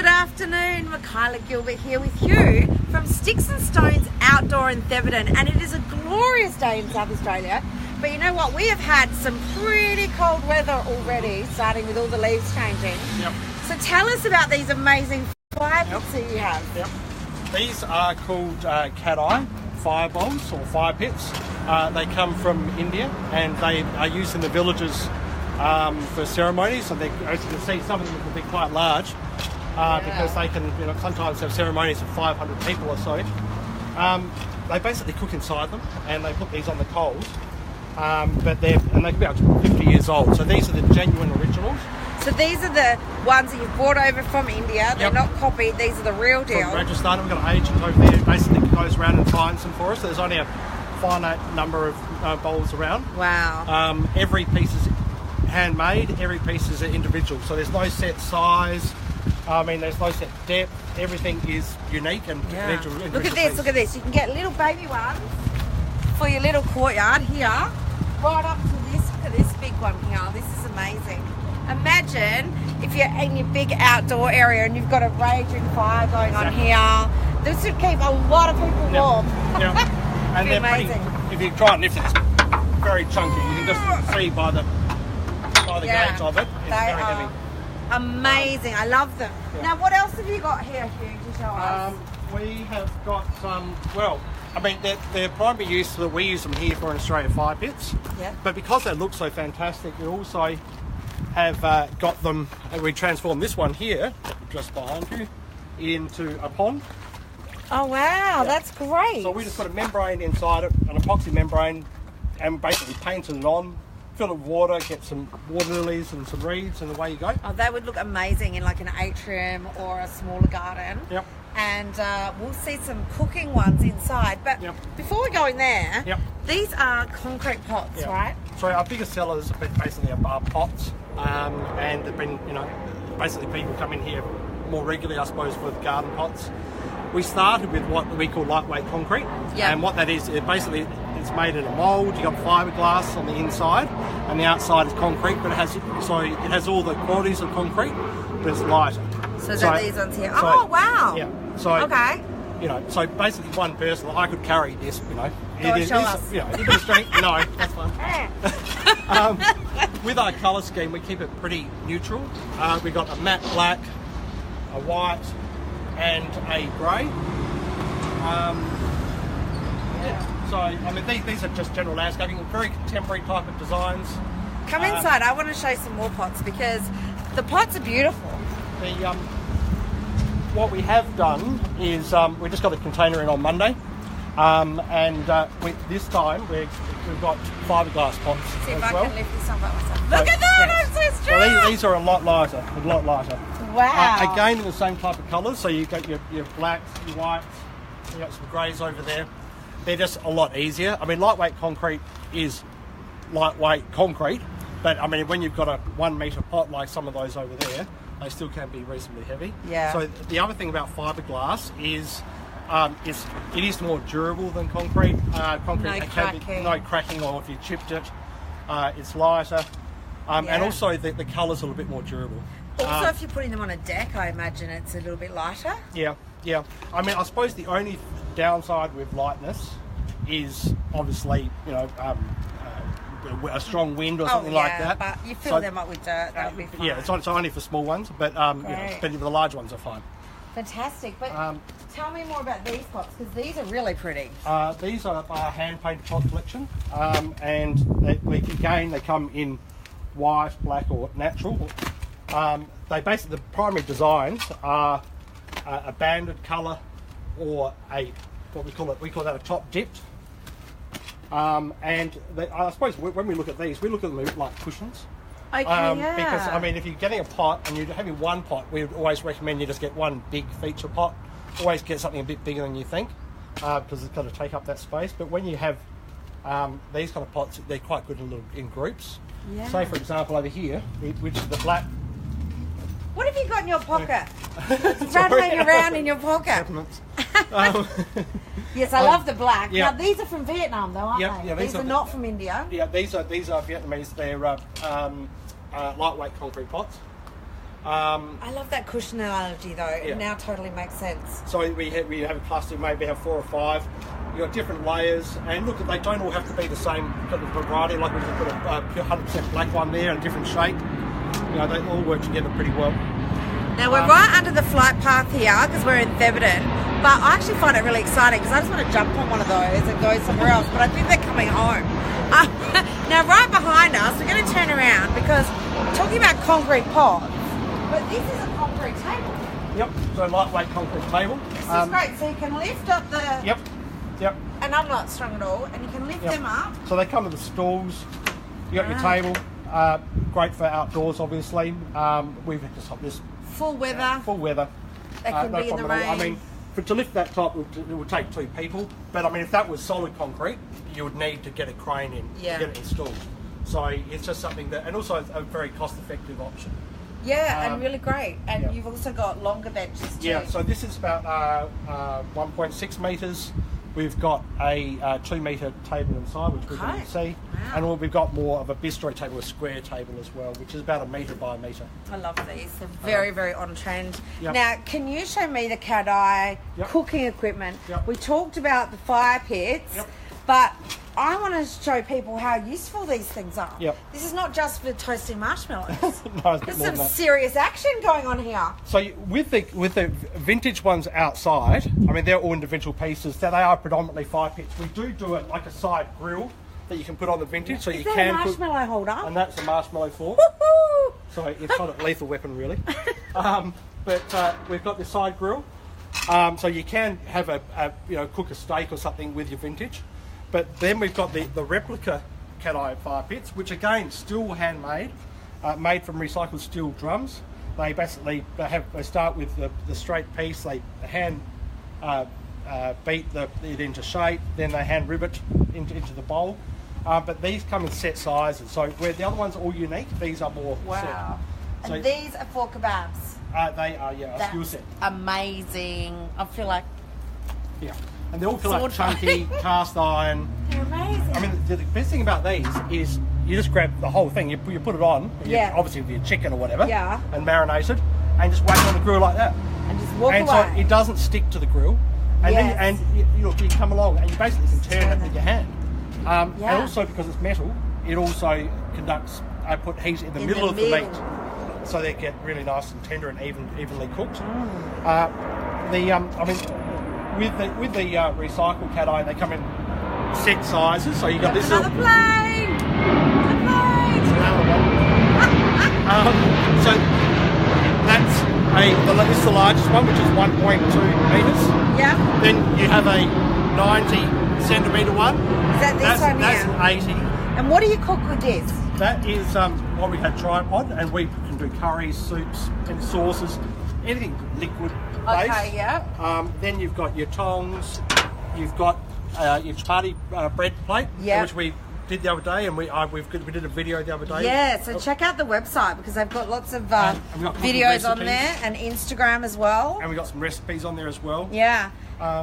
afternoon, Michaela Gilbert here with you from Sticks and Stones Outdoor in Theverton, and it is a glorious day in South Australia. But you know what? We have had some pretty cold weather already, starting with all the leaves changing. Yep. So tell us about these amazing fire pits that you have. Yep. These are called cat eye fire bowls or fire pits. They come from India and they are used in the villages for ceremonies. And as you can see, some of them can be quite large because they can, sometimes have ceremonies of 500 people or so. They basically cook inside them and they put these on the coals. But they can be up to 50 years old. So these are the genuine originals. So these are the ones that you've brought over from India. They're not copied. These are the real deal. From Rajasthan, we've got an agent over there who basically goes around and finds them for us. There's only a finite number of bowls around. Wow. Every piece is handmade. Every piece is an individual. So there's no set size. There's no set depth. Everything is unique and individual. Look at this. Look at this. You can get little baby ones for your little courtyard here, right up to this. Look at this big one here. This is amazing. Imagine if you're in your big outdoor area and you've got a raging fire going on here. This would keep a lot of people warm. And they're amazing. If you try and lift it, it's very chunky. You can just see by the gauge of it. It's very heavy. Amazing. I love them. Now, what else have you got here, Hugh, to show us? We have got they're primarily used we use them here for in Australia fire pits. Yeah. But because they look so fantastic, we also have got them, and we transformed this one here, just behind you, into a pond. Oh wow, that's great. So we just put a membrane inside it, an epoxy membrane, and basically painted it on, fill it with water, get some water lilies and some reeds, and away you go. Oh, they would look amazing in like an atrium or a smaller garden. Yep. And we'll see some cooking ones inside. But before we go in there, these are concrete pots, right? So our biggest sellers are basically our pots, and they've been, basically people come in here more regularly, I suppose, with garden pots. We started with what we call lightweight concrete, and what that is, it's made in a mould. You got fiberglass on the inside, and the outside is concrete, but it has all the qualities of concrete, but it's lighter. So these ones here. Oh wow! Yeah. So okay. So basically, one person I could carry this. Show us. A bit of strength. No, that's fine. With our colour scheme, we keep it pretty neutral. We've got a matte black, a white, and a grey. So these are just general landscaping, very contemporary type of designs. Come inside. I want to show some more pots because the pots are beautiful. What we have done is we just got a container in on Monday, this time we've got fiberglass pots. See if as I well. can lift this up by myself. Look at that! I'm so strong. So these are a lot lighter. Wow. Again, the same type of colours. So you've got your blacks, your whites, you got some greys over there. They're just a lot easier. Lightweight concrete is lightweight concrete, but when you've got a 1 metre pot like some of those over there, they still can be reasonably heavy. Yeah. So the other thing about fiberglass is it is more durable than concrete. Concrete no cracking, or if you chipped it, it's lighter. And also the colour's a little bit more durable. Also, if you're putting them on a deck, I imagine it's a little bit lighter. Yeah. I suppose the only downside with lightness is obviously, a strong wind or something like that. But you fill them up with dirt, that would be fine. Yeah, it's only for small ones, but but the large ones are fine. Fantastic. But tell me more about these pots, because these are really pretty. These are our hand-painted pot collection, and they come in white, black, or natural. The primary designs are a banded colour or we call that a top dipped. I suppose when we look at these, we look at them like cushions. Okay, Because if you're getting a pot and you're having one pot, we would always recommend you just get one big feature pot. Always get something a bit bigger than you think, because it's got to take up that space. But when you have these kind of pots, they're quite good in groups. Yeah. Say, for example, over here, which is the black. What have you got in your pocket? It's rattling around in your pocket. Yes, I love the black. Yeah. Now these are from Vietnam, though, aren't they? Yeah, these are not from India. Yeah, these are Vietnamese. They're lightweight concrete pots. I love that cushion analogy though. Yeah. It now totally makes sense. So we have a cluster, maybe have 4 or 5. You've got different layers, and look, they don't all have to be the same. You've got the variety, like we can put a 100% black one there in a different shape. You know, they all work together pretty well. Now we're right under the flight path here because we're in Theberton, but I actually find it really exciting because I just want to jump on one of those and go somewhere else, but I think they're coming home. Now right behind us, we're going to turn around because talking about concrete pods, but this is a concrete table. Yep, so lightweight concrete table. This is great, so you can lift up the... Yep, yep. And I'm not strong at all, and you can lift them up. So they come with the stools. You got your table, great for outdoors, obviously. We've just got this Full weather. full weather. They could No be in the problem at all. I rain. mean, to lift that top, it would take 2 people. But I mean, if that was solid concrete, you would need to get a crane in to get it installed. So it's just something that, and also a very cost-effective option. Yeah, and really great. And yeah. you've also got longer benches too. Yeah, so this is about 1.6 metres. We've got a 2 metre table inside, which we can see. Wow. And we've got more of a bistro table, a square table as well, which is about 1 metre by 1 metre. I love these. They're very, very on trend. Yep. Now, can you show me the Kadai cooking equipment? Yep. We talked about the fire pits, Yep. but I want to show people how useful these things are. Yep. This is not just for toasting marshmallows. No, it's a bit There's more some than that. serious action going on here. So with the vintage ones outside, I mean, they're all individual pieces. They are predominantly fire pits. We do it like a side grill that you can put on the vintage, so Is you that can a marshmallow holder? and that's a marshmallow fork. Woohoo! So it's not a lethal weapon, really. But we've got the side grill, so you can have cook a steak or something with your vintage. But then we've got the replica Kadai fire pits, which again still handmade, made from recycled steel drums. They basically they start with the straight piece. They hand beat it into shape, then they hand rivet into the bowl. But these come in set sizes. So where the other ones are all unique, these are more Wow. set. And these are for kebabs. They are, a skill set. Amazing. I feel like Yeah. And they all feel like Sword chunky, cast iron. they're amazing. I mean, the best thing about these is you just grab the whole thing, you put it on, obviously with your chicken or whatever, and marinate it, and just whack it on the grill like that. And just walk and away. so it doesn't stick to the grill. And then you come along and you basically can turn it with your hand. And also because it's metal, it also conducts, put heat in the middle of the meat. So they get really nice and tender and evenly cooked. With the recycled Kadai, they come in set sizes. So you got this another plane. Another plane. So this is the largest one, which is 1.2 metres. Yeah. Then you have a 90 centimetre one. Is that this one That's here? 80. And what do you cook with this? That is what we had tripod, and we can do curries, soups, and sauces, anything liquid based. Okay, yeah. Then you've got your tongs, you've got your chapati bread plate, which we did the other day, and we did a video the other day. Yeah, so check out the website because they've got lots of and we've got videos on recipes. there and Instagram as well. And we've got some recipes on there as well. Yeah.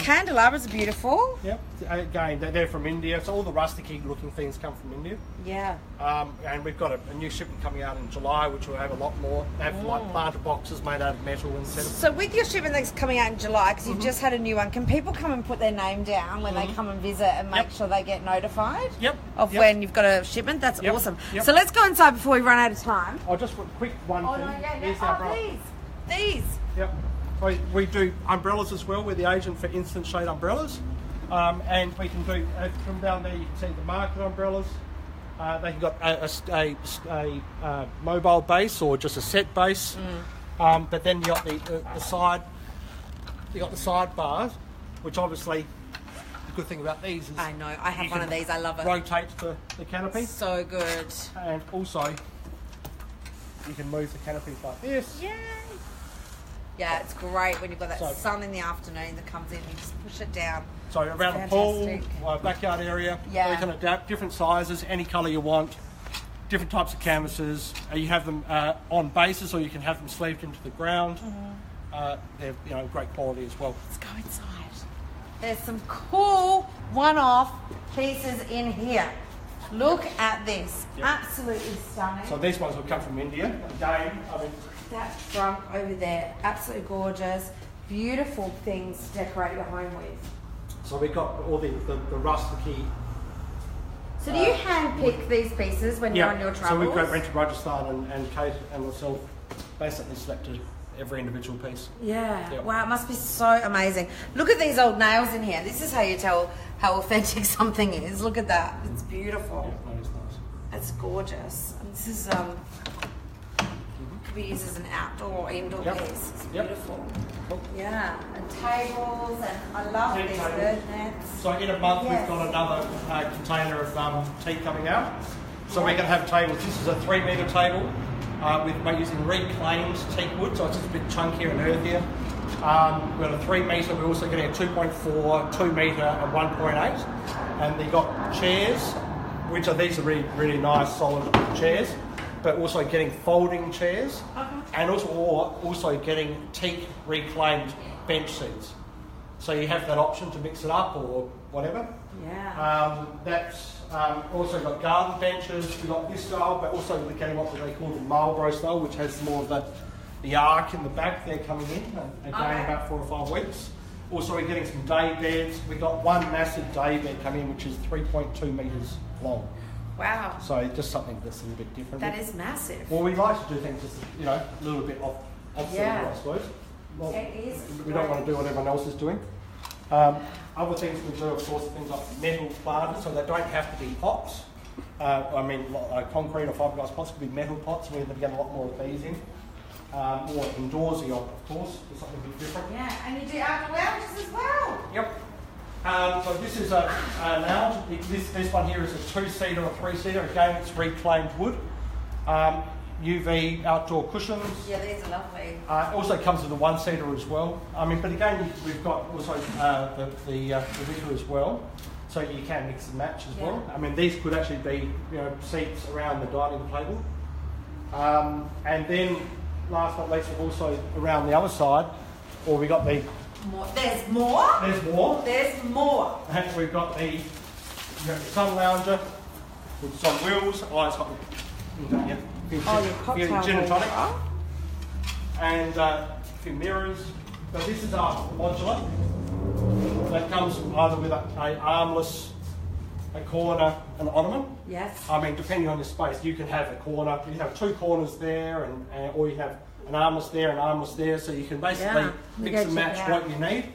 Candelabras are beautiful. Yep. Again, they're from India, so all the rusticy looking things come from India. Yeah. And we've got a new shipment coming out in July, which will have a lot more. They have like planter boxes made out of metal instead of. So with your shipment that's coming out in July, because you've just had a new one, can people come and put their name down when they come and visit and make sure they get notified of when you've got a shipment? That's awesome. Yep. So let's go inside before we run out of time. I'll just put a quick one thing. Here's our umbrella. These. Yep. We do umbrellas as well. We're the agent for Instant Shade umbrellas. And we can do, from down there you can see the market umbrellas. They can got a mobile base or just a set base. But then you got the side, you got the side bars, which obviously the good thing about these is I know, I have one of these, I love it. Rotate the canopy. So good. And also you can move the canopy like this. Yay! Yeah, it's great when you've got that sun in the afternoon that comes in, you just push it down. So around the pool, backyard area, you can adapt different sizes, any colour you want, different types of canvases. You have them on bases, or you can have them sleeved into the ground. They're great quality as well. Let's go inside. There's some cool one-off pieces in here. Look at this. Yep. Absolutely stunning. So these ones will come from India. Again, I mean, That trunk over there, absolutely gorgeous. Beautiful things to decorate your home with. so we've got all the rusticy. So do you hand pick these pieces when you're on your So travels? we've went to Rajasthan and Kate and myself basically selected every individual piece. Yeah. Yep. Wow, it must be so amazing. Look at these old nails in here. This is how you tell how authentic something is. Look at that. It's beautiful. Yeah, that is nice. It's gorgeous. And this is could be used as an outdoor or indoor Yep. piece. It's Yep. beautiful. Cool. Yeah. And tables, and I love Tea these tables. bird nets. So in a month Yes. we've got another container of tea coming out. So we're going to have tables. This is a 3 metre table we're using reclaimed teak wood, so it's just a bit chunkier and earthier. We've got a 3 metre, we're also getting a 2.4, 2 metre and 1.8. And they've got chairs, which are these are really, really nice solid chairs, but also getting folding chairs and also getting teak reclaimed bench seats. So you have that option to mix it up or whatever. Yeah. That's also got garden benches. We've got this style, but also we're getting what they call the Marlborough style, which has more of the arc in the back there coming in, again Okay. about 4 or 5 weeks. Also we're getting some day beds. We've got one massive day bed coming in, which is 3.2 metres long. Wow. So just something that's a little bit different. That is massive. Well, we like to do things just, a little bit off Yeah. I suppose. Well, It is we don't great. want to do what everyone else is doing. Other things we do, of course, are things like metal planters, so they don't have to be pots. Concrete or fiberglass pots could be metal pots, and we're going to get a lot more of these in. Or indoorsy, of course, for something a bit different. Yeah, and you do outdoor lounges as well. Yep. So this is a lounge. This one here is a 2-seater or 3-seater. Again, it's reclaimed wood. UV outdoor cushions. Yeah, these are lovely. It also comes with a 1-seater as well. But again, we've got also the wicker as well, so you can mix and match as well. These could actually be seats around the dining table. And then, last but not least, we've also around the other side, we got the. More. There's more. There's more. There's more. And we've got the sun lounger with some wheels. Your cocktail Gin and tonic. holder. And a few mirrors. So this is our modular. That comes either with a armless, a corner, an ottoman. Yes. Depending on your space, you can have a corner. You can have 2 corners there, or you have an armless there, an armless there. So you can basically mix and match what you need.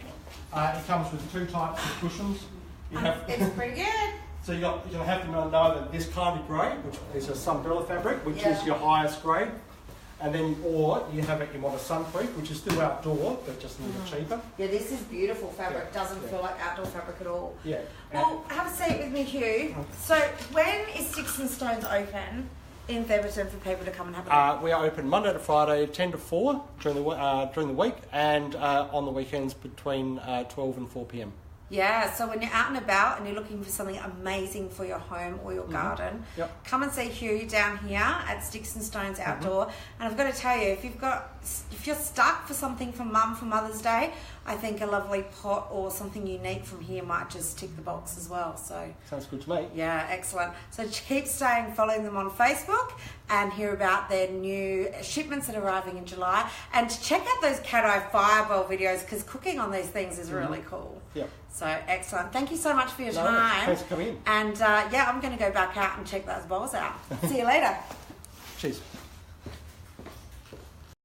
It comes with 2 types of cushions. It's pretty good. So you'll have to know that this kind of grade, which is a sunbrella fabric, which is your highest grade, and then or you have it in what a sunproof, which is still outdoor but just a little bit cheaper. Yeah, this is beautiful fabric. Doesn't feel like outdoor fabric at all. Yeah. Well, have a seat with me, Hugh. So, when is Sticks and Stones open in Theberton for people to come and have a look? We are open Monday to Friday, 10 to 4 during the week, and on the weekends between 12 and 4 p.m. Yeah, so when you're out and about and you're looking for something amazing for your home or your garden, come and see Hugh down here at Sticks and Stones Outdoor. And I've got to tell you, if you're stuck for something for Mum for Mother's Day, I think a lovely pot or something unique from here might just tick the box as well. So sounds good to me. Yeah, excellent. So keep following them on Facebook and hear about their new shipments that are arriving in July. And check out those Cat-Eye Fireball videos, because cooking on these things is really cool. Yep. So excellent. Thank you so much for your time. Thanks for coming in. And I'm going to go back out and check those bowls out. See you later. Cheers.